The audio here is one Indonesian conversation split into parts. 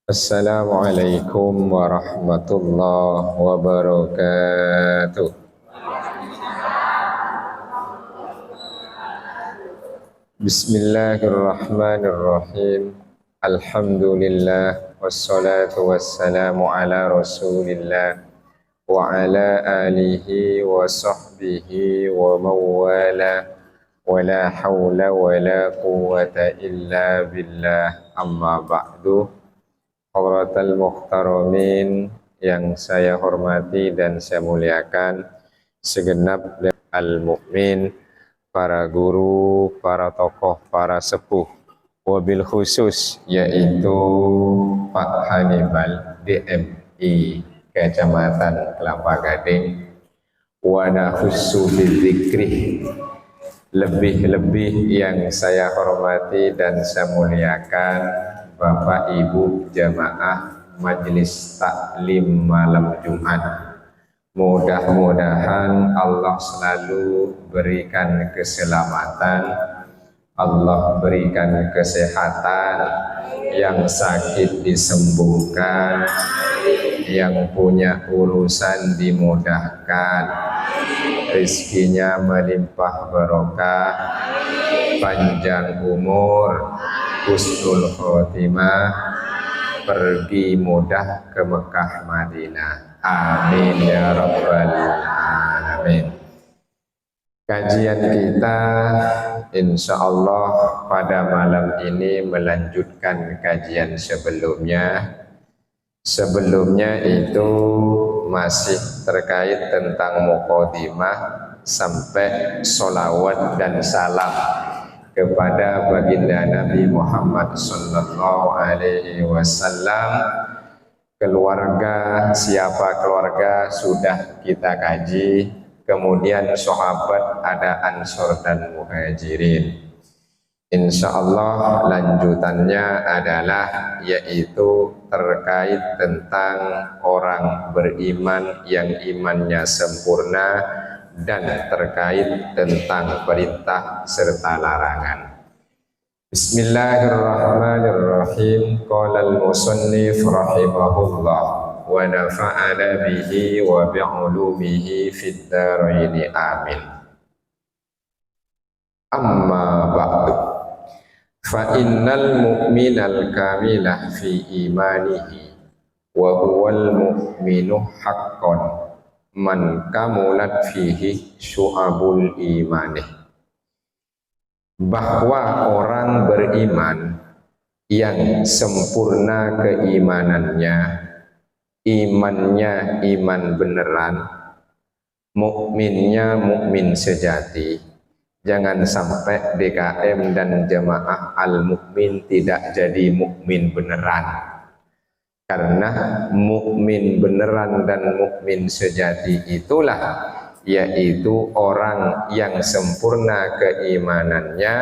Assalamualaikum warahmatullahi wabarakatuh. Bismillahirrahmanirrahim. Alhamdulillah wassalatu wassalamu ala Rasulillah wa ala alihi wa sahbihi wa mawala wa la hawla wa la quwwata illa billah, amma ba'du. Hadratal muhtaramin yang saya hormati dan saya muliakan, segenap al-mukmin, para guru, para tokoh, para sepuh, wabil khusus yaitu Pak Hannibal DMI Kecamatan Kelapa Gading, wa nahussu bidzikri, lebih-lebih yang saya hormati dan saya muliakan Bapak Ibu jamaah Majelis Taklim Malam Jumat. Mudah-mudahan Allah selalu berikan keselamatan, Allah berikan kesehatan, yang sakit disembuhkan, yang punya urusan dimudahkan, rezekinya melimpah barokah, panjang umur, husnul khotimah, pergi mudah ke Mekah Madinah. Amin ya rabbal alamin. Kajian kita insya Allah pada malam ini melanjutkan kajian sebelumnya. Sebelumnya itu masih terkait tentang muqaddimah sampai sholawat dan salam kepada baginda Nabi Muhammad sallallahu alaihi wasallam. Keluarga, siapa keluarga sudah kita kaji, kemudian sahabat ada Ansor dan Muhajirin. Insya Allah lanjutannya adalah yaitu terkait tentang orang beriman yang imannya sempurna dan terkait tentang perintah serta larangan. Bismillahirrahmanirrahim. Qala al-musannif rahimahullah wa nafa'ana bihi wa bi'ulumihi fid dharaini amin. Amma ba'du. Fa innal mu'minal kamilah fi imanihi wa huwal mu'minu haqqan man kamulat fihi syu'abul imanih. Bahwa orang beriman yang sempurna keimanannya, imannya iman beneran, mukminnya mukmin sejati. Jangan sampai DKM dan jamaah al-mukmin tidak jadi mukmin beneran. Karena mukmin beneran dan mukmin sejati itulah yaitu orang yang sempurna keimanannya,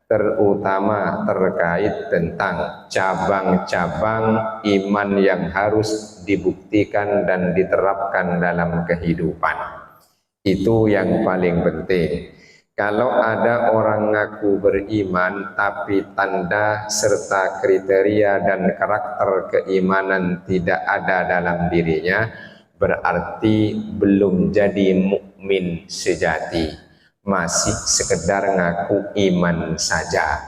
terutama terkait tentang cabang-cabang iman yang harus dibuktikan dan diterapkan dalam kehidupan. Itu yang paling penting. Kalau ada orang ngaku beriman tapi tanda serta kriteria dan karakter keimanan tidak ada dalam dirinya, berarti belum jadi mukmin sejati, masih sekedar ngaku iman saja.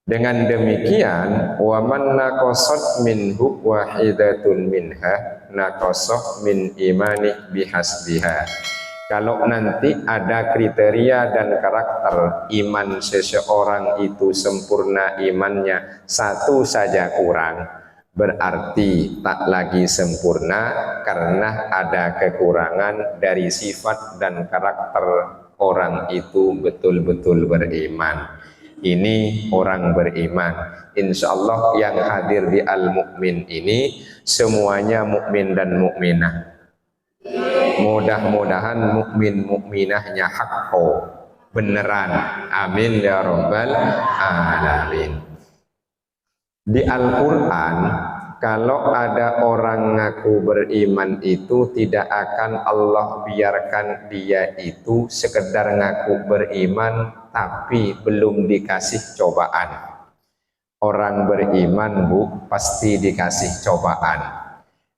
Dengan demikian, wa man naqasat minhu wahidatun minha naqasah min imani bihasbiha. Kalau nanti ada kriteria dan karakter iman seseorang itu sempurna imannya, satu saja kurang, berarti tak lagi sempurna karena ada kekurangan dari sifat dan karakter orang itu betul-betul beriman. Ini orang beriman. Insya Allah yang hadir di Al-Mukmin ini semuanya mukmin dan mukminah. Mudah-mudahan mukmin mukminahnya hakko, beneran. Amin ya rabbal alamin. Di Al-Quran, kalau ada orang ngaku beriman itu tidak akan Allah biarkan dia itu sekedar ngaku beriman tapi belum dikasih cobaan. Orang beriman, Bu, pasti dikasih cobaan.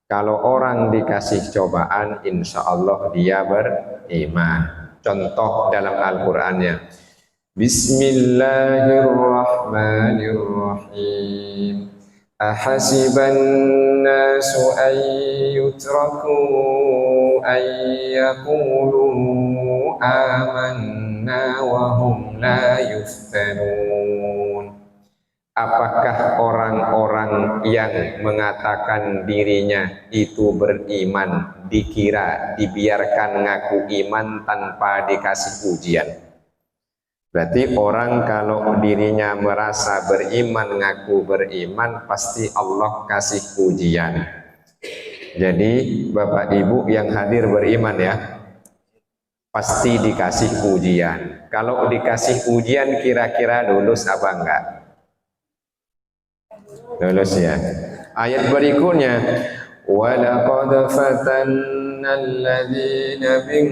Kalau orang dikasih cobaan, insya Allah dia beriman. Contoh dalam Al-Qur'annya, Bismillahirrahmanirrahim. Ahasiban nasu an yutraku an yaqulu amanna wa hum la yuftanun. Apakah orang-orang yang mengatakan dirinya itu beriman dikira dibiarkan ngaku iman tanpa dikasih ujian? Berarti orang kalau dirinya merasa beriman, ngaku beriman, pasti Allah kasih ujian. Jadi Bapak Ibu yang hadir beriman ya, pasti dikasih ujian. Kalau dikasih ujian kira-kira lulus apa enggak? Lulus ya. Ayat berikutnya, walaqad fatanna alladzina min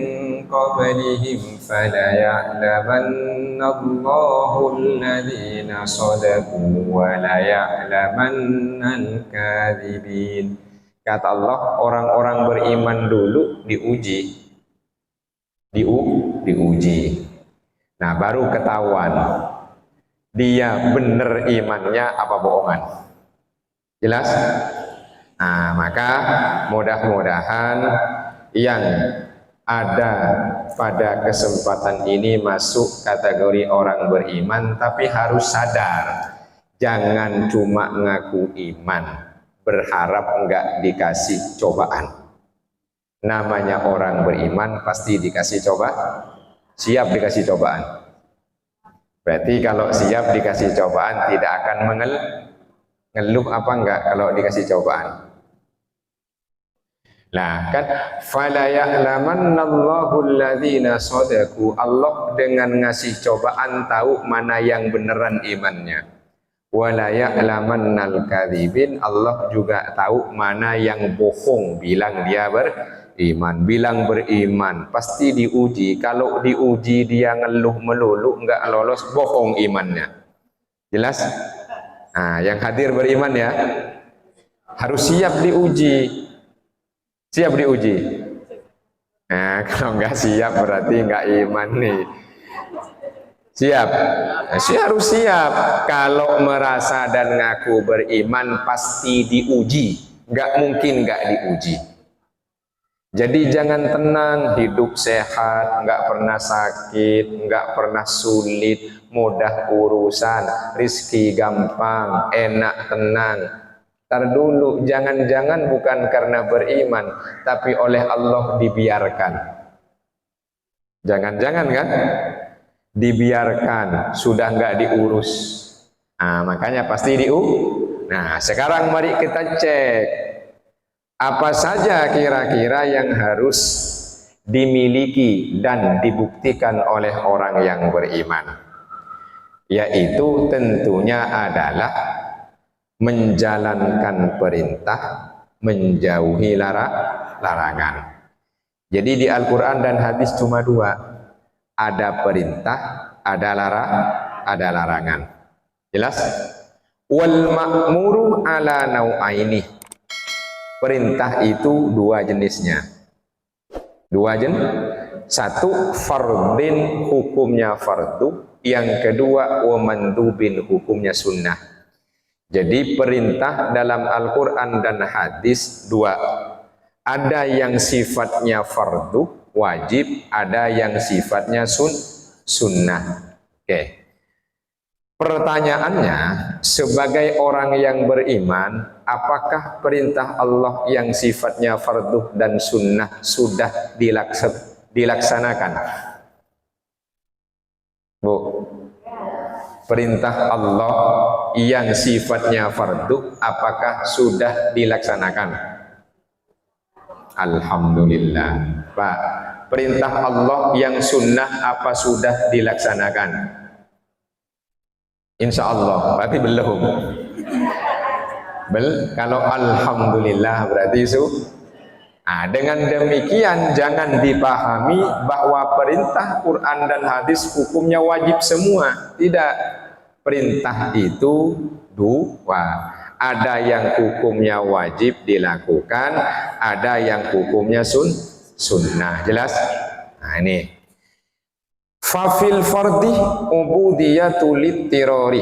qablihim falaya'lamanna Allahu alladzina sadaqu wa laya'lamanna al-kadzibin. Kata Allah, orang-orang beriman dulu diuji. Diuji. Nah, baru ketahuan dia benar imannya apa bohongan. Jelas? Nah, maka mudah-mudahan yang ada pada kesempatan ini masuk kategori orang beriman, tapi harus sadar, jangan cuma ngaku iman, berharap enggak dikasih cobaan. Namanya orang beriman pasti dikasih siap dikasih cobaan. Berarti kalau siap dikasih cobaan tidak akan ngeluh apa enggak kalau dikasih cobaan. Nah kan, fala ya'lamannallahu alladzina shadaku. Allah dengan ngasih cobaan tahu mana yang beneran imannya. Wala ya'lamannal kadzibin. Allah juga tahu mana yang bohong bilang dia beriman. Bilang beriman pasti diuji. Kalau diuji dia ngeluh melulu enggak lolos, bohong imannya. Jelas? Nah, yang hadir beriman ya harus siap diuji. Siap diuji. Nah, kalau nggak siap berarti nggak iman nih. Siap. Nah, harus siap. Kalau merasa dan ngaku beriman pasti diuji. Nggak mungkin nggak diuji. Jadi jangan tenang, hidup sehat, nggak pernah sakit, nggak pernah sulit, mudah urusan, rizki gampang, enak, tenang. Tar dulu, jangan-jangan bukan karena beriman, tapi oleh Allah dibiarkan. Jangan-jangan kan? Dibiarkan, sudah nggak diurus. Nah, makanya pasti Nah, sekarang mari kita cek. Apa saja kira-kira yang harus dimiliki dan dibuktikan oleh orang yang beriman? Yaitu tentunya adalah menjalankan perintah, menjauhi larangan. Jadi di Al-Quran dan hadis cuma dua, ada perintah, ada larangan. Jelas? Wal ma'muru ala nau'aini. Perintah itu dua jenisnya. Satu fardin, hukumnya fardu. Yang kedua wa mandubin, hukumnya sunnah. Jadi perintah dalam Al-Quran dan hadis dua. Ada yang sifatnya fardu, wajib, ada yang sifatnya sunnah. Oke. Pertanyaannya, sebagai orang yang beriman, apakah perintah Allah yang sifatnya fardu dan sunnah sudah dilaksanakan? Bu, perintah Allah yang sifatnya fardu apakah sudah dilaksanakan? Alhamdulillah. Pak, perintah Allah yang sunnah apa sudah dilaksanakan? Insya Allah, berarti belum. Kalau alhamdulillah berarti Nah, dengan demikian jangan dipahami bahwa perintah Quran dan hadis hukumnya wajib semua. Tidak. Perintah itu dua. Ada yang hukumnya wajib dilakukan, ada yang hukumnya sunnah. Jelas? Nah ini. Fafil fardi ubudiyatul littirori.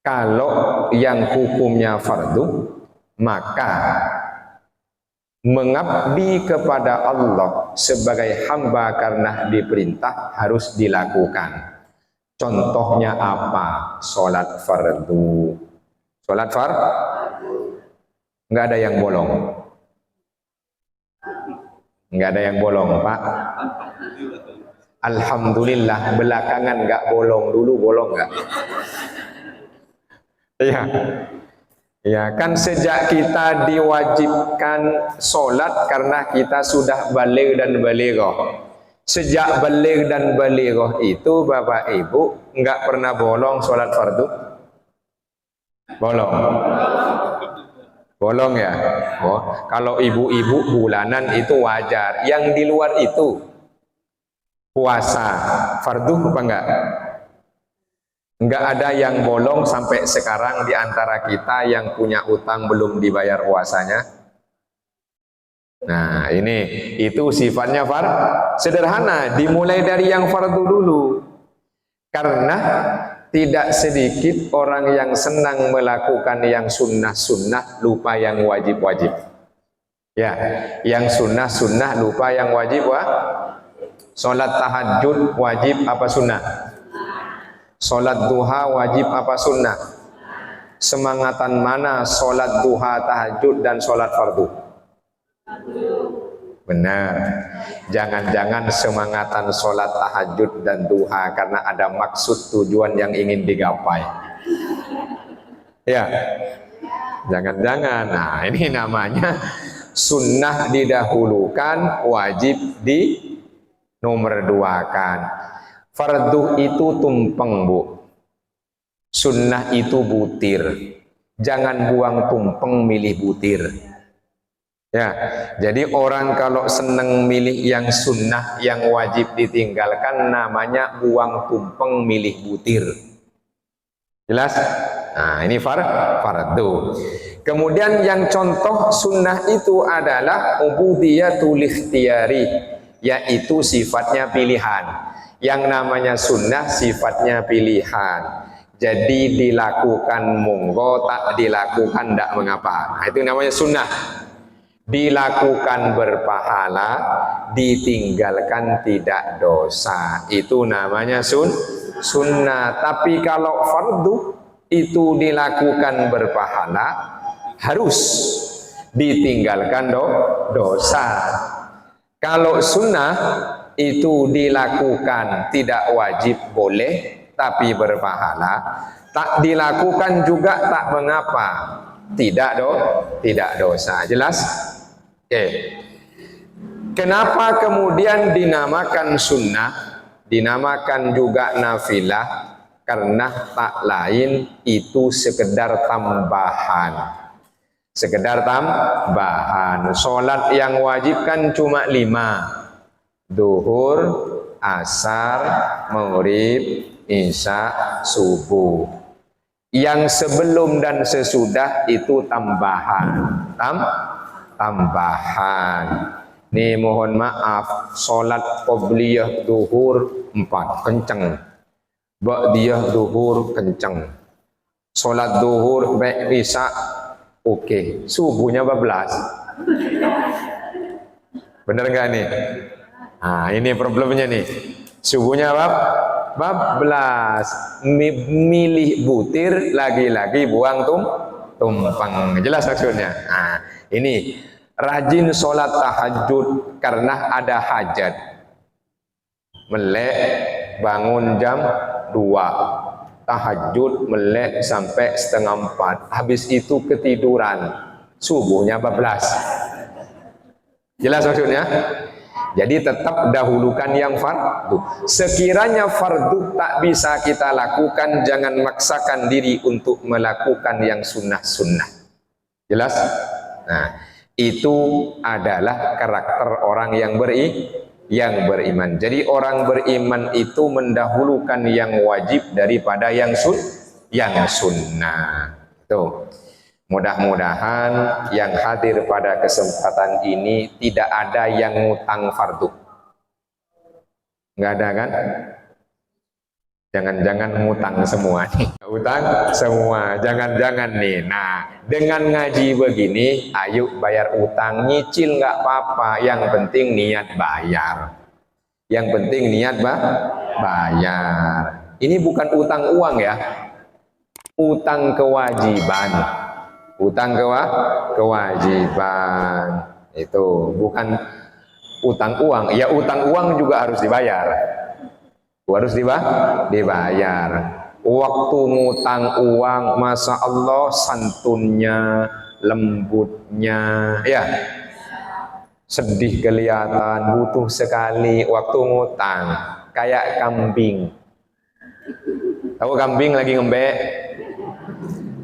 Kalau yang hukumnya fardu, maka mengabdi kepada Allah sebagai hamba karena diperintah harus dilakukan. Contohnya apa? Sholat fardu. Sholat nggak ada yang bolong. Nggak ada yang bolong, Pak. Alhamdulillah, belakangan nggak bolong, dulu bolong nggak? Iya. Ya kan sejak kita diwajibkan sholat karena kita sudah baligh dan balighah. Sejak baligh dan balighah itu Bapak Ibu nggak pernah bolong sholat fardu? Bolong. Bolong ya? Oh, kalau ibu-ibu bulanan itu wajar. Yang di luar itu puasa fardu apa enggak? Enggak ada yang bolong sampai sekarang di antara kita yang punya utang belum dibayar puasanya. Nah ini, itu sifatnya sederhana, dimulai dari yang fardu dulu. Karena tidak sedikit orang yang senang melakukan yang sunnah-sunnah lupa yang wajib-wajib. Ya, yang sunnah-sunnah lupa yang wajib. Sholat tahajud wajib apa sunnah? Sholat duha wajib apa sunnah? Semangatan mana sholat duha, tahajud dan sholat fardu? Benar. Jangan-jangan semangatan sholat tahajud dan duha karena ada maksud tujuan yang ingin digapai. Ya, jangan-jangan. Nah ini namanya sunnah didahulukan, wajib di nomor duakan. Fardu itu tumpeng, Bu. Sunnah itu butir. Jangan buang tumpeng, milih butir. Ya, jadi orang kalau seneng milih yang sunnah, yang wajib ditinggalkan, namanya buang tumpeng, milih butir. Jelas? Nah, ini fardu. Kemudian yang contoh sunnah itu adalah ubudiyatul ikhtiyari, yaitu sifatnya pilihan. Yang namanya sunnah sifatnya pilihan. Jadi dilakukan monggo, tak dilakukan tidak mengapa. Nah, itu namanya sunnah. Dilakukan berpahala, ditinggalkan tidak dosa. Itu namanya sunnah. Tapi kalau fardu itu dilakukan berpahala, harus ditinggalkan dosa. Kalau sunnah itu dilakukan tidak wajib, boleh, tapi berpahala. Tak dilakukan juga tak mengapa, tidak dosa. Jelas? Oke. Kenapa kemudian dinamakan sunnah, dinamakan juga nafilah? Karena tak lain itu sekedar tambahan. Sekedar tambahan. Sholat yang wajib kan cuma 5. Duhur, asar, maghrib, isya, subuh. Yang sebelum dan sesudah itu tambahan. Tambahan. Nih mohon maaf, sholat qobliyah duhur 4, kenceng. Ba'diyah duhur kenceng. Sholat duhur baik isya oke. Subuhnya 12. Bener nggak nih? Nah ini problemnya nih. Subuhnya 12. Milih butir, lagi-lagi buang tumpeng. Jelas maksudnya? Nah ini rajin sholat tahajud karena ada hajat. Melek bangun jam 2. Tahajud melek sampai setengah 4. Habis itu ketiduran. Subuhnya 12. Jelas maksudnya? Jadi tetap dahulukan yang fardu. Sekiranya fardu tak bisa kita lakukan, jangan maksakan diri untuk melakukan yang sunnah-sunnah. Jelas? Nah, itu adalah karakter orang yang beriman. Jadi orang beriman itu mendahulukan yang wajib daripada yang yang sunnah. Tuh. Mudah-mudahan yang hadir pada kesempatan ini tidak ada yang ngutang fardu. Nggak ada kan? Jangan-jangan ngutang semua nih. Utang semua, jangan-jangan nih. Nah, dengan ngaji begini, ayo bayar utang, nyicil nggak apa-apa. Yang penting niat bayar. Yang penting niat bayar. Ini bukan utang uang ya, utang kewajiban. Utang kewajiban itu bukan utang uang. Ya utang uang juga harus dibayar. Harus dibayar. Waktu ngutang uang, masya Allah santunnya, lembutnya, ya sedih kelihatan, butuh sekali waktu ngutang, kayak kambing. Tahu kambing lagi ngembek?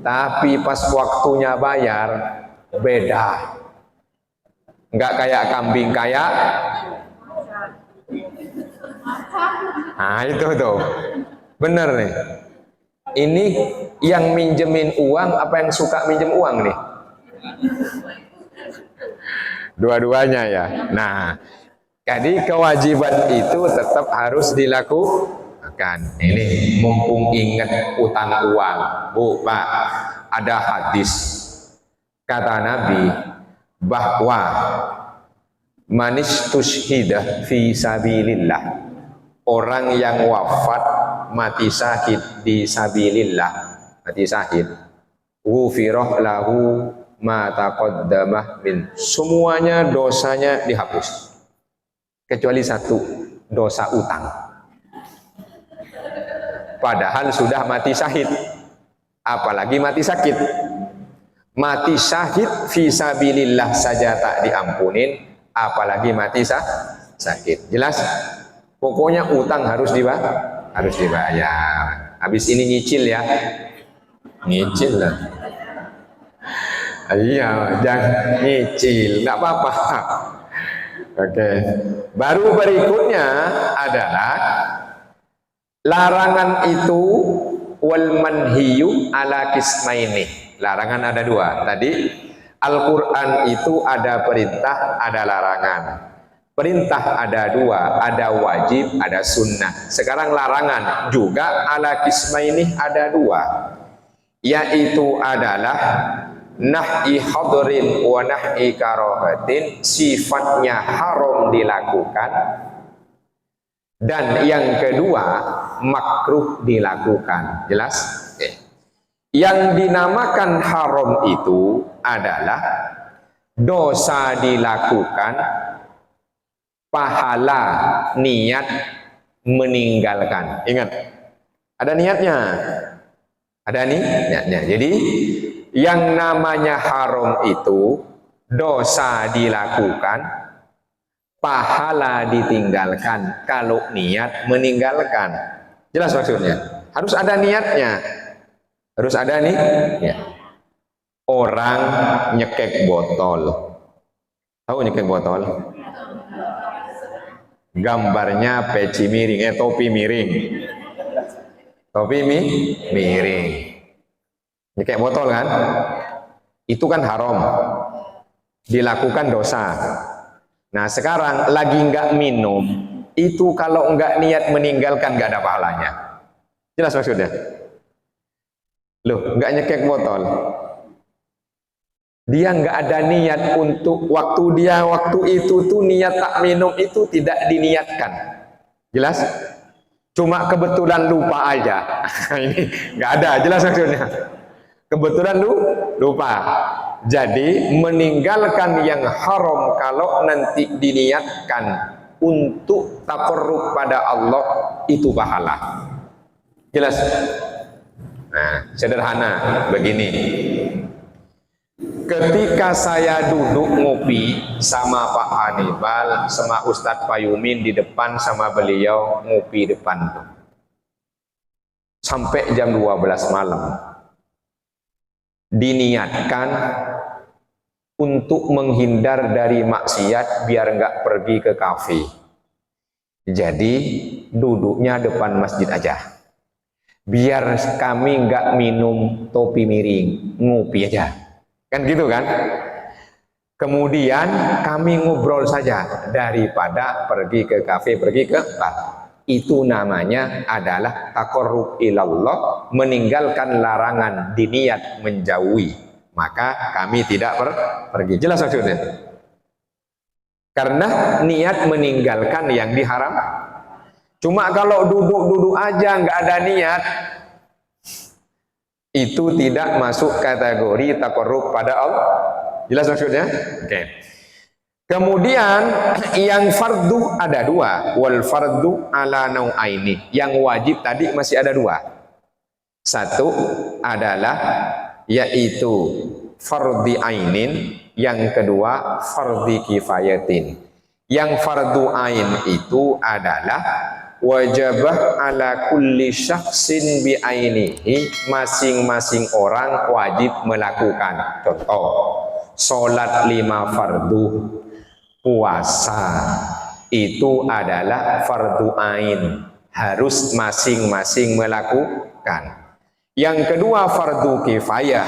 Tapi pas waktunya bayar beda. Enggak kayak kambing, kayak nah itu tuh bener nih. Ini yang minjemin uang apa yang suka minjem uang nih? Dua-duanya ya. Nah, jadi kewajiban itu tetap harus dilakukan. Ini mumpung ingat utang uang, Bu, Pak, ada hadis kata Nabi bahwa manis tushhidah fi sabilillah, orang yang wafat mati syahid di sabilillah, mati syahid, ghufirah lahu ma taqaddamah min, semuanya dosanya dihapus kecuali satu, dosa utang. Padahal sudah mati syahid, apalagi mati sakit. Mati syahid fi sabilillah saja tak diampunin, apalagi mati sakit. Jelas? Pokoknya utang harus dibayar. Habis ini nyicil ya. Nyicil lah. Iya, jangan nyicil, enggak apa-apa. Oke. Baru berikutnya adalah larangan itu wal manhiyu ala kismaini. Larangan ada dua. Tadi Al-Quran itu ada perintah, ada larangan. Perintah ada dua, ada wajib, ada sunnah. Sekarang larangan juga ala kismaini ada dua, yaitu adalah nahi hadrin wa nahi karahatin, sifatnya haram dilakukan, dan yang kedua makruh dilakukan. Jelas? Yang dinamakan haram itu adalah dosa dilakukan, pahala niat meninggalkan. Ingat, ada niatnya, ada niatnya. Jadi yang namanya haram itu dosa dilakukan, pahala ditinggalkan kalau niat meninggalkan. Jelas maksudnya? Harus ada niatnya. Harus ada nih ya. Orang nyekek botol. Tahu nyekek botol? Gambarnya peci miring, topi miring. Topi miring. Nyekek botol kan? Itu kan haram. Dilakukan dosa. Nah sekarang lagi nggak minum, itu kalau nggak niat meninggalkan nggak ada pahalanya. Jelas maksudnya? Loh, nggak nyekek botol. Dia nggak ada niat untuk waktu itu tuh niat tak minum itu tidak diniatkan. Jelas? Cuma kebetulan lupa aja. Ini nggak ada. Jelas maksudnya? Kebetulan lupa. Jadi meninggalkan yang haram kalau nanti diniatkan untuk taqarrub pada Allah itu pahala. Jelas? Nah, sederhana begini. Ketika saya duduk ngopi sama Pak Hannibal, sama Ustadz Payumin di depan, sama beliau ngopi depan tuh, sampai jam 12 malam, diniatkan untuk menghindar dari maksiat biar nggak pergi ke kafe. Jadi duduknya depan masjid aja. biar kami nggak minum topi miring, ngopi aja. Kan gitu kan? Kemudian kami ngobrol saja daripada pergi ke kafe, pergi ke bar. Itu namanya adalah taqarrub ilallah, meninggalkan larangan, diniat menjauhi. Maka kami tidak pergi. Jelas maksudnya? Karena niat meninggalkan yang diharam. Cuma kalau duduk-duduk aja nggak ada niat, itu tidak masuk kategori taqarrub pada Allah. Jelas maksudnya? Oke. Kemudian yang fardu ada dua. Wal fardu ala nau'aini. Yang wajib tadi masih ada dua. Satu adalah yaitu fardhi ainin, yang kedua fardhi kifayatin. Yang fardu ain itu adalah wajibah ala kulli syakhsin bi ainihi, masing-masing orang wajib melakukan. Contoh, sholat 5 fardu, puasa itu adalah fardu ain, harus masing-masing melakukan. Yang kedua fardu kifayah,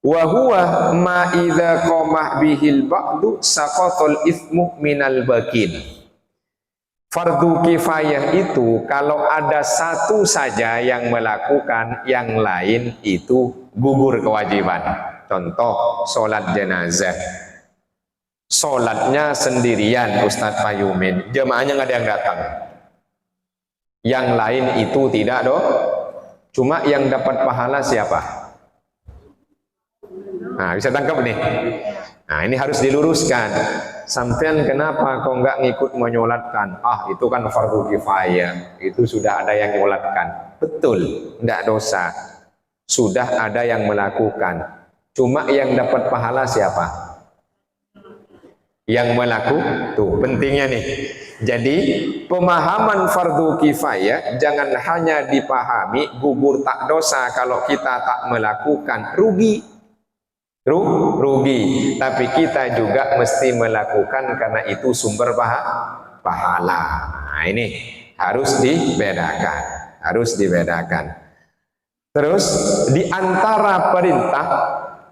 wa huwa ma idza qamah bihil ba'du saqatul itsmu minal baqin. Fardu kifayah itu kalau ada satu saja yang melakukan, yang lain itu gugur kewajiban. Contoh, sholat jenazah. Sholatnya sendirian Ustadz Payumin, jemaahnya nggak ada yang datang. Yang lain itu tidak doh. Cuma yang dapat pahala siapa? Nah, bisa tangkap nih. Nah, ini harus diluruskan. Sampean kenapa kok nggak ngikut menyolatkan? Ah, itu kan fardu kifayah. Itu sudah ada yang menyolatkan. Betul, nggak dosa. Sudah ada yang melakukan. Cuma yang dapat pahala siapa? Yang melakukan. Tuh, pentingnya nih. Jadi, pemahaman fardu kifayah jangan hanya dipahami gugur tak dosa kalau kita tak melakukan, rugi. Rugi, tapi kita juga mesti melakukan karena itu sumber pahala. Nah, ini harus dibedakan. Terus di antara perintah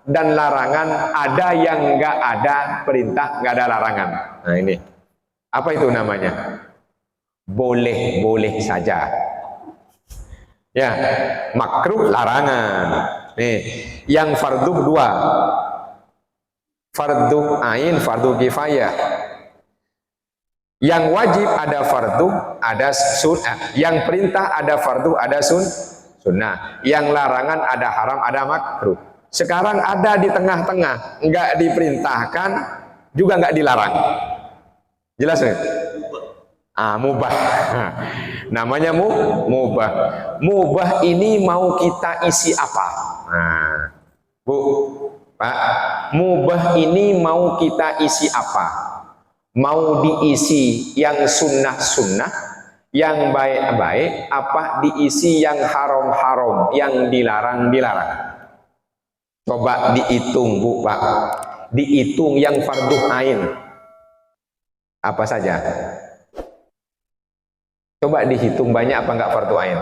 dan larangan ada yang nggak ada perintah, nggak ada larangan. Nah, ini apa itu namanya? Boleh saja. Ya, makruh larangan. Nih, yang fardu dua, fardu ain, fardu kifayah. Yang wajib ada fardu, ada sunnah. Yang perintah ada fardu, ada sunnah. Yang larangan ada haram, ada makruh. Sekarang ada di tengah-tengah, nggak diperintahkan, juga nggak dilarang. Jelas nih? Mubah. Namanya mubah. Mubah ini mau kita isi apa? Nah, Bu, Pak, mubah ini mau kita isi apa? Mau diisi yang sunnah-sunnah, yang baik-baik, apa diisi yang haram-haram, yang dilarang-dilarang? Coba dihitung, Bu, Pak. Dihitung yang fardu ain. Apa saja? Coba dihitung banyak apa enggak fardu ain?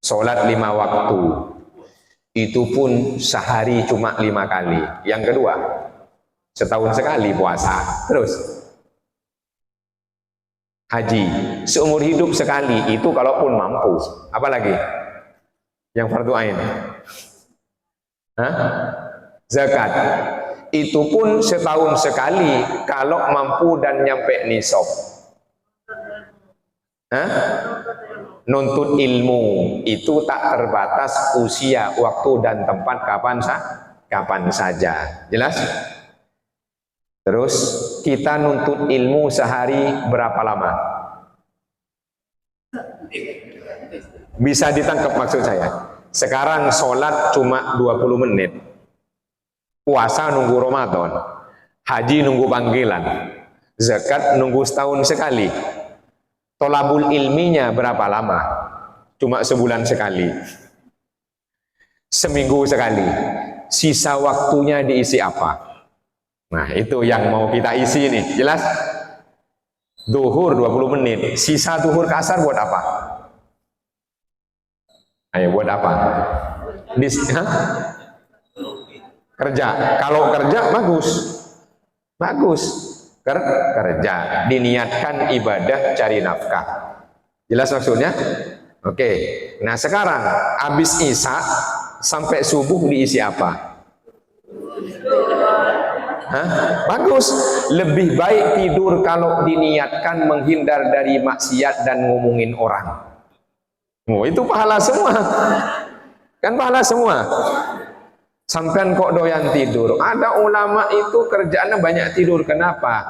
Sholat 5 waktu. Itu pun sehari cuma 5 kali. Yang kedua, setahun sekali puasa. Terus haji, seumur hidup sekali, itu kalaupun mampu. Apalagi yang fardu ain? Zakat, itu pun setahun sekali kalau mampu dan nyampe nisab. Nuntut ilmu itu tak terbatas usia, waktu dan tempat, kapan saja. Jelas? Terus kita nuntut ilmu sehari berapa lama? Bisa ditangkap maksud saya? Sekarang sholat cuma 20 menit. Puasa nunggu Ramadan. Haji nunggu panggilan. Zakat nunggu setahun sekali. Tolabul ilminya berapa lama? Cuma sebulan sekali. Seminggu sekali. Sisa waktunya diisi apa? Nah, itu yang mau kita isi nih. Jelas? Duhur 20 menit. Sisa duhur kasar buat apa? Ayo buat apa? Hah? Kerja. Kalau kerja bagus. Bagus. Kerja. Diniatkan ibadah cari nafkah. Jelas maksudnya? Oke. Nah sekarang habis isya sampai subuh diisi apa? Hah? Bagus. Lebih baik tidur kalau diniatkan menghindar dari maksiat dan ngomongin orang. Oh, itu pahala semua. Kan pahala semua. Sampean kok doyan tidur? Ada ulama itu kerjaannya banyak tidur. Kenapa?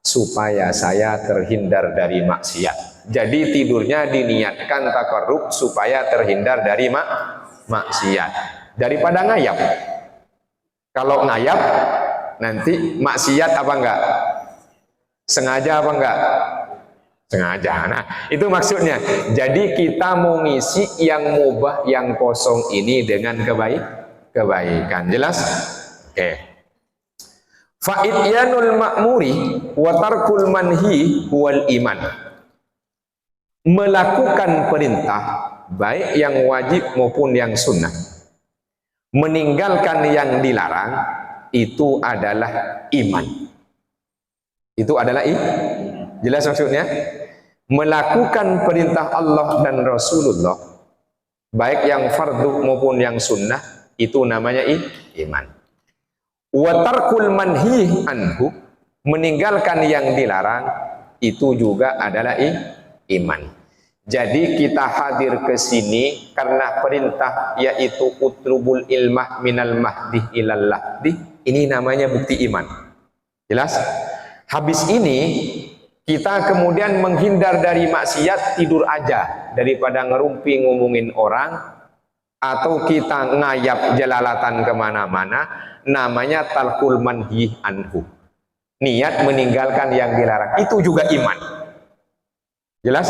Supaya saya terhindar dari maksiat. Jadi tidurnya diniatkan takarrub supaya terhindar dari maksiat. Daripada ngayap. Kalau ngayap nanti maksiat apa enggak? Sengaja apa enggak? Sengaja. Nah, itu maksudnya. Jadi kita mau ngisi yang mubah, yang kosong ini dengan kebaikan. Jelas? Oke. Fa'idyanul ma'muri wa tarkul manhi huwal iman. Melakukan perintah baik yang wajib maupun yang sunnah, meninggalkan yang dilarang, itu adalah iman. Itu adalah jelas maksudnya? Melakukan perintah Allah dan Rasulullah, baik yang fardu maupun yang sunnah, itu namanya iman. Wa tarkul manhi anhu, meninggalkan yang dilarang, itu juga adalah iman. Jadi kita hadir ke sini karena perintah, yaitu utlubul ilmah minal mahdi ilal lahdi. Ini namanya bukti iman. Jelas? Habis ini kita kemudian menghindar dari maksiat, tidur aja daripada ngerumpi ngomongin orang, atau kita ngayap jelalatan kemana-mana, namanya tarkul manhi anhu. Niat meninggalkan yang dilarang, itu juga iman. Jelas?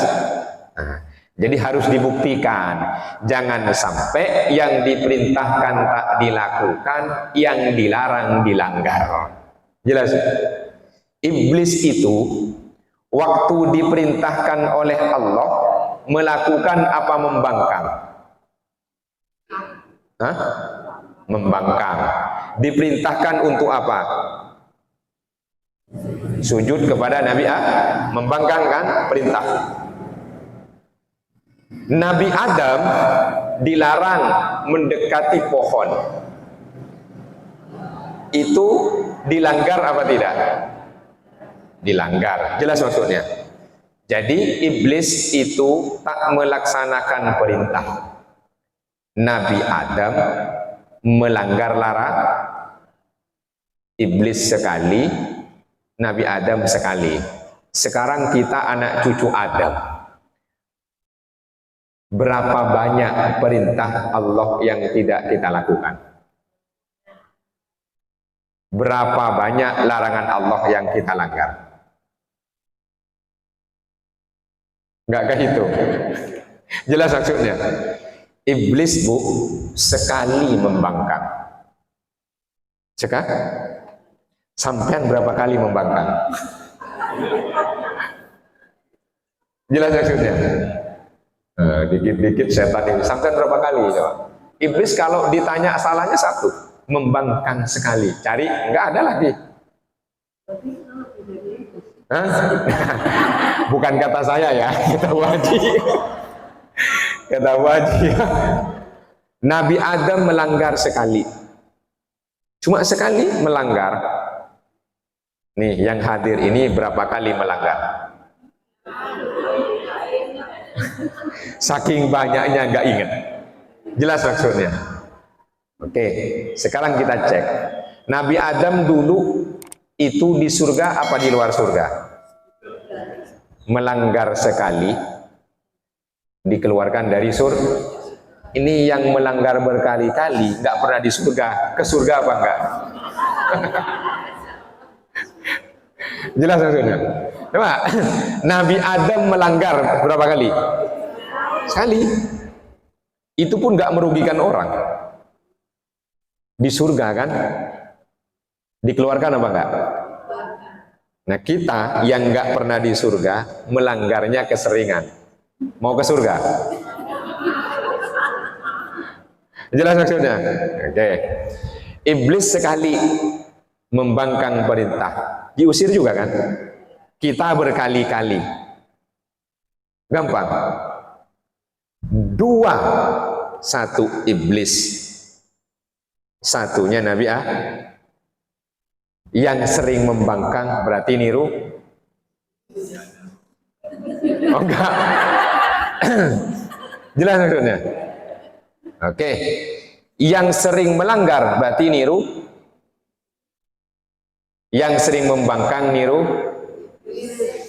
Nah, jadi harus dibuktikan. Jangan sampai yang diperintahkan tak dilakukan, yang dilarang dilanggar. Jelas? Iblis itu waktu diperintahkan oleh Allah melakukan apa? Membangkang. Hah? Membangkang. Diperintahkan untuk apa? Sujud kepada Nabi Adam. Membangkang kan? Perintah. Nabi Adam dilarang mendekati pohon. Itu dilanggar apa tidak? Dilanggar. Jelas maksudnya? Jadi iblis itu tak melaksanakan perintah. Nabi Adam melanggar larang. Iblis sekali, Nabi Adam sekali. Sekarang kita anak cucu Adam. Berapa banyak perintah Allah yang tidak kita lakukan? Berapa banyak larangan Allah yang kita langgar? Enggak kehitung. Jelas maksudnya? Iblis bu, sekali membangkang. Sampean berapa kali membangkang? Jelas maksudnya? Dikit-dikit setan ini. Sampean berapa kali coba? Iblis kalau ditanya salahnya satu, membangkang sekali. Cari, enggak ada lagi. Hah? Bukan kata saya ya, kata Waji. Kata Waji. Nabi Adam melanggar sekali. Cuma sekali melanggar. Nih, yang hadir ini berapa kali melanggar? Saking banyaknya nggak ingat. Jelas maksudnya? Oke, sekarang kita cek. Nabi Adam dulu itu di surga apa di luar surga? Melanggar sekali, dikeluarkan dari surga. Ini yang melanggar berkali-kali, nggak pernah di surga. Ke surga apa enggak? Jelas maksudnya? Coba, Nabi Adam melanggar berapa kali? Sekali. Itu pun nggak merugikan orang. Di surga kan? Dikeluarkan apa enggak? Nah kita yang nggak pernah di surga, melanggarnya keseringan. Mau ke surga? Jelas maksudnya? Oke. Iblis sekali membangkang perintah, diusir juga kan? Kita berkali-kali. Gampang. 2, 1 iblis. Satunya Nabi yang sering membangkang berarti niru. Oh enggak. Jelas maksudnya? Oke. Yang sering melanggar berarti niru. Yang sering membangkang niru.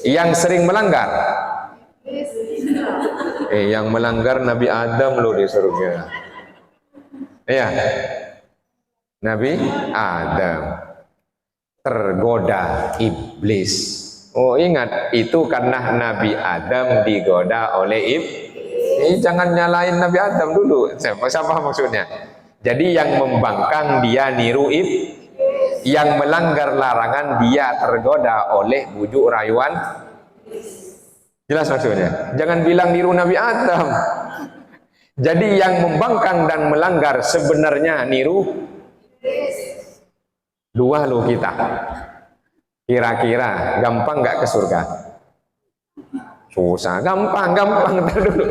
Yang sering melanggar. Yang melanggar Nabi Adam loh di surga. Iya. Nabi Adam tergoda iblis. Oh ingat, itu karena Nabi Adam digoda oleh iblis. Jangan nyalain Nabi Adam dulu. Siapa maksudnya? Jadi yang membangkang dia niru iblis. Yang melanggar larangan dia tergoda oleh bujuk rayuan. Jelas maksudnya? Jangan bilang niru Nabi Adam. Jadi yang membangkang dan melanggar sebenarnya niru. 2 loh kita. Kira-kira gampang nggak ke surga? Susah. Gampang dulu.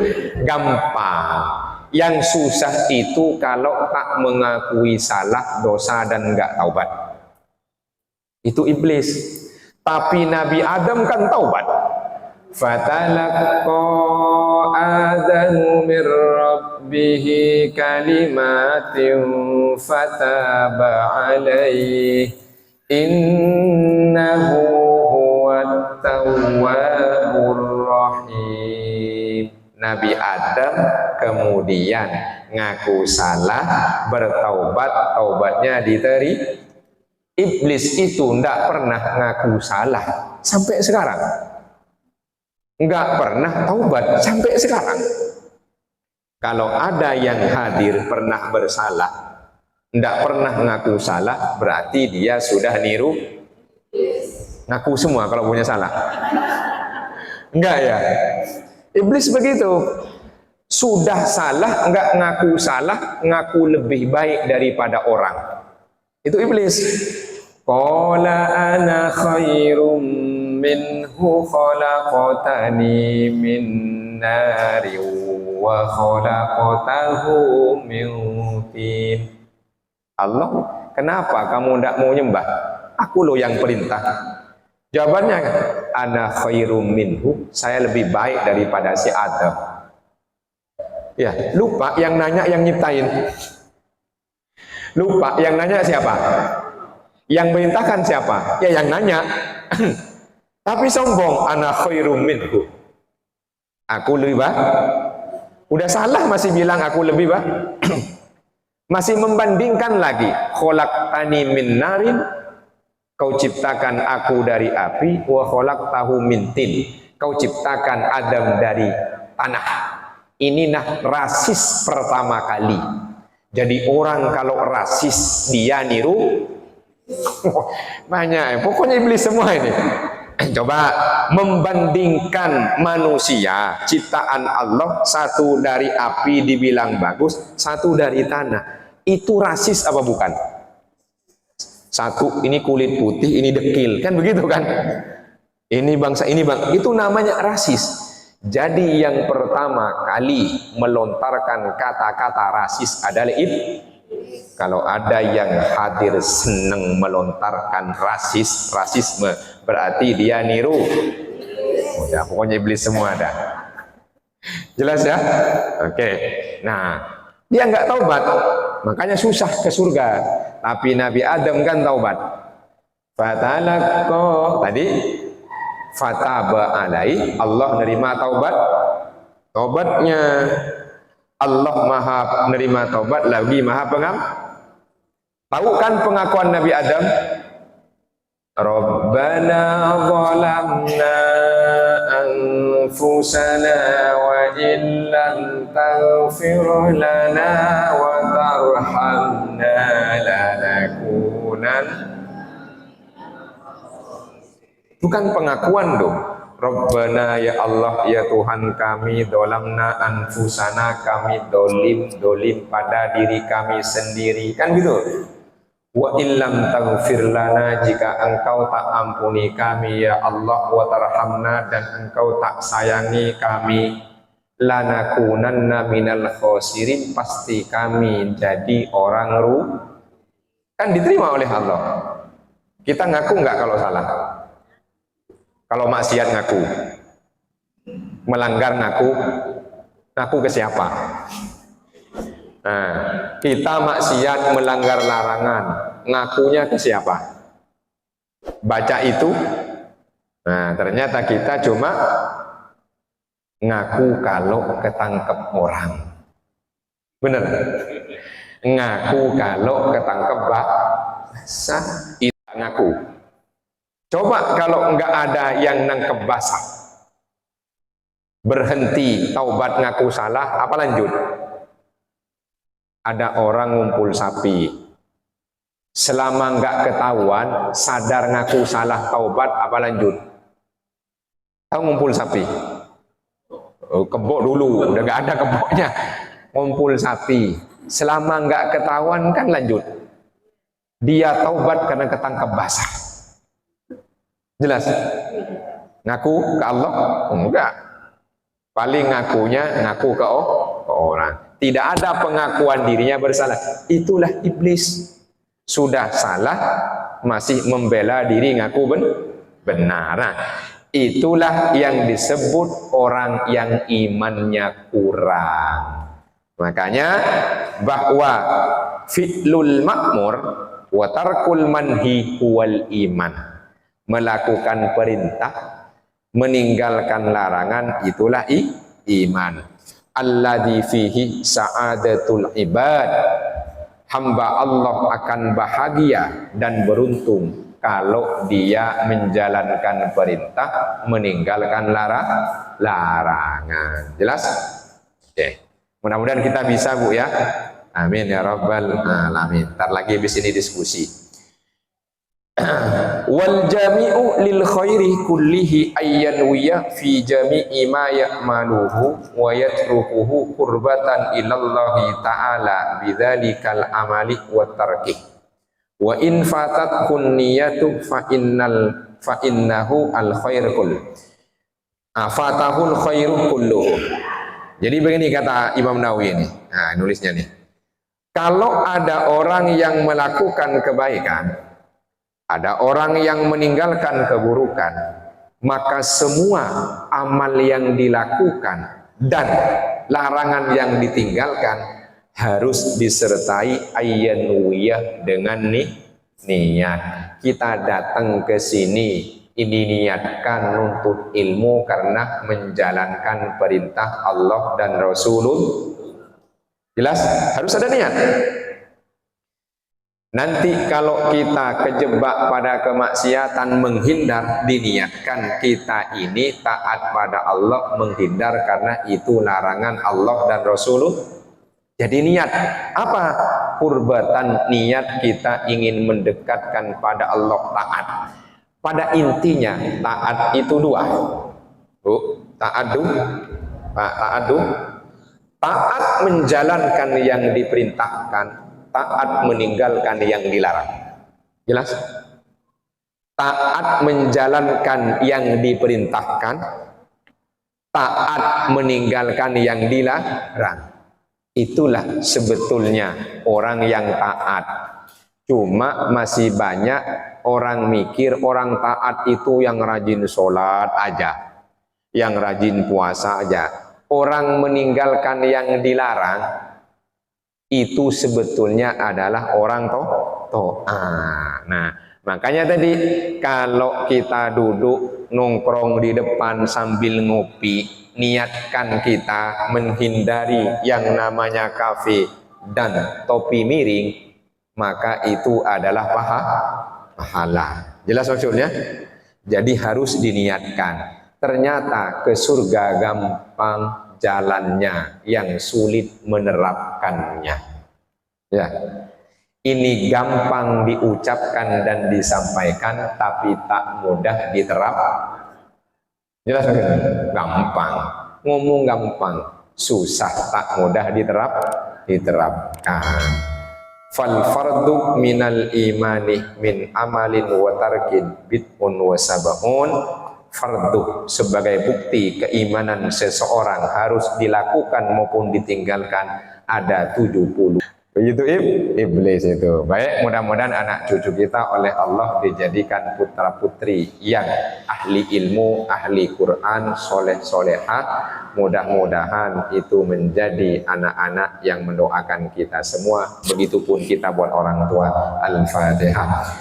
Gampang. Yang susah itu kalau tak mengakui salah, dosa dan nggak taubat. Itu iblis. Tapi Nabi Adam kan taubat. Fatalaqa Adamu min rabbih kalimatin fataba alaihi innahu huwat tawwabur rahim. Nabi Adam kemudian ngaku salah, bertaubat, taubatnya diterima. Iblis itu tidak pernah ngaku salah sampai sekarang. Nggak pernah taubat sampai sekarang. Kalau ada yang hadir pernah bersalah, tidak pernah ngaku salah, berarti dia sudah niru. Ngaku semua kalau punya salah. Enggak ya? Iblis begitu. Sudah salah, enggak ngaku salah, ngaku lebih baik daripada orang. Itu iblis. Qala ana khairum minhu khalaqatani min nari wa khalaqatahu min tin. Allah, kenapa kamu tidak mau nyembah? Aku loh yang perintah. Jawabannya, ana khairum minhu, saya lebih baik daripada si Adam. Ya, lupa yang nanya yang nyiptain. Lupa yang nanya siapa? Yang perintahkan siapa? Ya yang nanya. Tapi sombong, ana khairum minhu. Aku lebih baik. Udah salah masih bilang aku lebih baik. Masih membandingkan lagi. Khalaqtani min narin, kau ciptakan aku dari api, wa khalaqtahu min tin. Kau ciptakan Adam dari tanah. Ini rasis pertama kali. Jadi orang kalau rasis dia niru. Banyak, pokoknya iblis semua ini. Coba membandingkan manusia ciptaan Allah, satu dari api dibilang bagus, satu dari tanah. Itu rasis apa bukan? Satu ini kulit putih, ini dekil, kan begitu kan? Ini bangsa, ini bang, itu namanya rasis. Jadi yang pertama kali melontarkan kata-kata rasis adalah iblis. Kalau ada yang hadir senang melontarkan rasisme, berarti dia niru. Udah, pokoknya iblis semua ada. Jelas ya? Oke. Nah, dia nggak taubat, makanya susah ke surga. Tapi Nabi Adam kan taubat. Fatalaqa tadi fataba alai, Allah nerima taubatnya. Allah maha menerima taubat, lagi maha pengampun. Tahu kan pengakuan Nabi Adam? Rabbana zalamna anfusana wa illam taghfir lana wa tarhamna lanakunan. Bukan pengakuan dong. Rabbana ya Allah ya Tuhan kami, dolamna anfusana, kami dolim pada diri kami sendiri, kan gitu. Wa illam taghfir lana, jika engkau tak ampuni kami ya Allah, wa tarhamna, dan engkau tak sayangi kami, lanakunanna minal khosirin, pasti kami jadi orang kan diterima oleh Allah. Kita ngaku nggak kalau salah? Kalau maksiat ngaku, melanggar ngaku ke siapa? Nah, kita maksiat melanggar larangan, ngakunya ke siapa? Baca itu. Nah, ternyata kita cuma ngaku kalau ketangkep orang. Bener? Ngaku kalau ketangkep basah, itu ngaku. Coba kalau enggak ada yang nangkep basah, berhenti taubat ngaku salah, apa lanjut? Ada orang ngumpul sapi, selama enggak ketahuan, sadar ngaku salah, taubat, apa lanjut? Tahu ngumpul sapi? Oh, kebok dulu, udah enggak ada keboknya. Ngumpul sapi, selama enggak ketahuan kan lanjut. Dia taubat karena ketangkep basah. Jelas? Ngaku ke Allah? Enggak. Paling ngakunya ngaku ke orang. Tidak ada pengakuan dirinya bersalah. Itulah iblis. Sudah salah masih membela diri ngaku benar. Nah, itulah yang disebut orang yang imannya kurang. Makanya bahwa fi'lul ma'mur wa tarkul manhi huwal iman. Melakukan perintah, meninggalkan larangan, itulah iman. Alladzi fihi sa'adatul ibad. Hamba Allah akan bahagia dan beruntung kalau dia menjalankan perintah, meninggalkan larangan. Jelas? Oke. Mudah-mudahan kita bisa, Bu, ya. Amin ya rabbal alamin. Ntar lagi habis ini diskusi. Wal jami'u lil khairi kullihi ayyanwiya fi jami'i ma ya'maluhu wa yatrukuhu qurbatan ilallahi ta'ala bidzalikal amali wa tarkih wa in fatat kunniyatu fa innahu al khair kull afatahul khairu kullu. Jadi begini kata Imam Nawawi ini, nah nulisnya nih, kalau ada orang yang melakukan kebaikan, ada orang yang meninggalkan keburukan, maka semua amal yang dilakukan dan larangan yang ditinggalkan harus disertai ayyanwiyah dengan niat. Kita datang ke sini ini niatkan nuntut ilmu karena menjalankan perintah Allah dan Rasulullah. Jelas? Harus ada niat. Nanti kalau kita kejebak pada kemaksiatan, menghindar, diniatkan kita ini taat pada Allah, menghindar karena itu larangan Allah dan Rasulullah. Jadi niat apa? Kurbatan, niat kita ingin mendekatkan pada Allah, taat. Pada intinya taat itu dua. Taat menjalankan yang diperintahkan, taat meninggalkan yang dilarang. Jelas? Taat menjalankan yang diperintahkan, taat meninggalkan yang dilarang. Itulah sebetulnya orang yang taat. Cuma masih banyak orang mikir orang taat itu yang rajin sholat aja, yang rajin puasa aja. Orang meninggalkan yang dilarang itu sebetulnya adalah orang to'ah. Nah, makanya tadi kalau kita duduk nongkrong di depan sambil ngopi, niatkan kita menghindari yang namanya kafe dan topi miring, maka itu adalah pahala. Jelas maksudnya? Jadi harus diniatkan. Ternyata ke surga gampang jalannya, yang sulit menerapkannya. Ya, ini gampang diucapkan dan disampaikan, tapi tak mudah diterap. Jelas kan? Gampang. Ngomong gampang, susah tak mudah diterapkan. Fal fardu minal imani min amalin wa tarkin bid'un wa sab'un. Fardu sebagai bukti keimanan seseorang harus dilakukan maupun ditinggalkan ada 70. Begitu iblis itu. Baik, mudah-mudahan anak cucu kita oleh Allah dijadikan putra putri yang ahli ilmu, ahli Quran, soleh solehah. Mudah-mudahan itu menjadi anak-anak yang mendoakan kita semua. Begitupun kita buat orang tua. Al-Fatihah.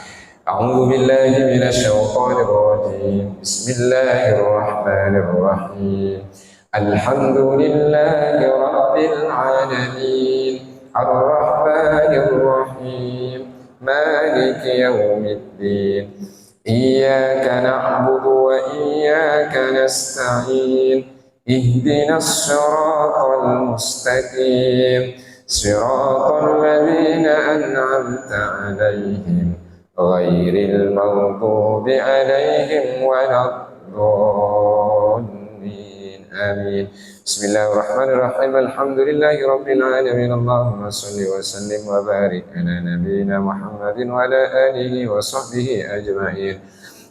A'udzu billahi minasy syaithanir rajim. Bismillahirrahmanirrahim. Alhamdulillahi rabbil alamin. Ar-Rahmanir Rahim. Maliki yaumiddin. Iyyaka na'budu wa iyyaka nasta'in. Ihdinas siratal mustaqim. Siratal ladzina an'amta 'alaihim ghairil maghdubi 'alaihim waladdallin. Amin. Bismillahirrahmanirrahim. Alhamdulillahi rabbil alamin. Allahumma shalli wa sallim wa barik ala nabiyyina Muhammadin wa ala alihi wa sahbihi ajma'in.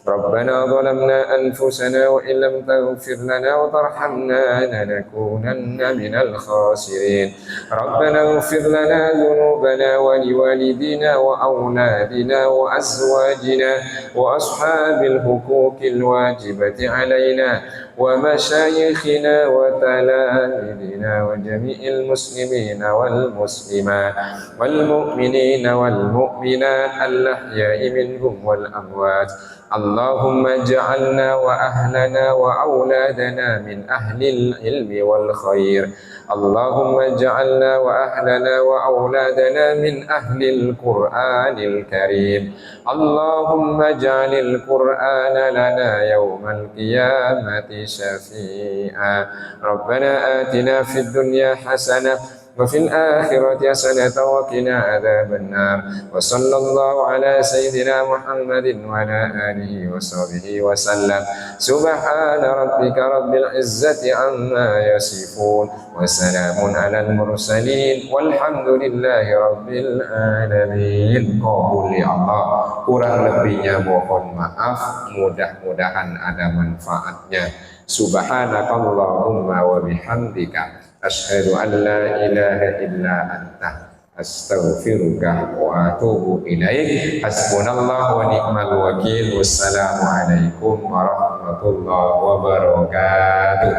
ربنا ظلمنا أنفسنا وإن لم تغفر لنا وترحمنا لنكونن من الخاسرين. ربنا اغفر لنا ذنوبنا ولوالدينا وأولادنا وأزواجنا وأصحاب الحقوق الواجبة علينا ومشايخنا وتلاميذنا وجميع المسلمين والمسلمات والمؤمنين والمؤمنات الأحياء منهم والأموات. اللهم اجعلنا وأهلنا وأولادنا من أهل العلم والخير. اللهم اجعلنا وأهلنا وأولادنا من أهل القرآن الكريم. اللهم اجعل القرآن لنا يوم القيامة شفيعا. ربنا آتنا في الدنيا حسنة وفي الآخرة حسنة وقنا عذاب النار. وصلى الله على سيدنا محمد وعلى آله وصحبه وسلم. سبحان ربك رب العزة عما يصفون وسلام على المرسلين والحمد لله رب العالمين. Qabul ya Allah. Kurang lebihnya mohon maaf, mudah-mudahan ada manfaatnya. Subhanakallahumma wa bihamdika asyhadu an la ilaha illa anta astaghfiruka wa atubu ilaik. Hasbunallahu wa ni'mal wakil. Wassalamu alaikum warahmatullahi wabarakatuh.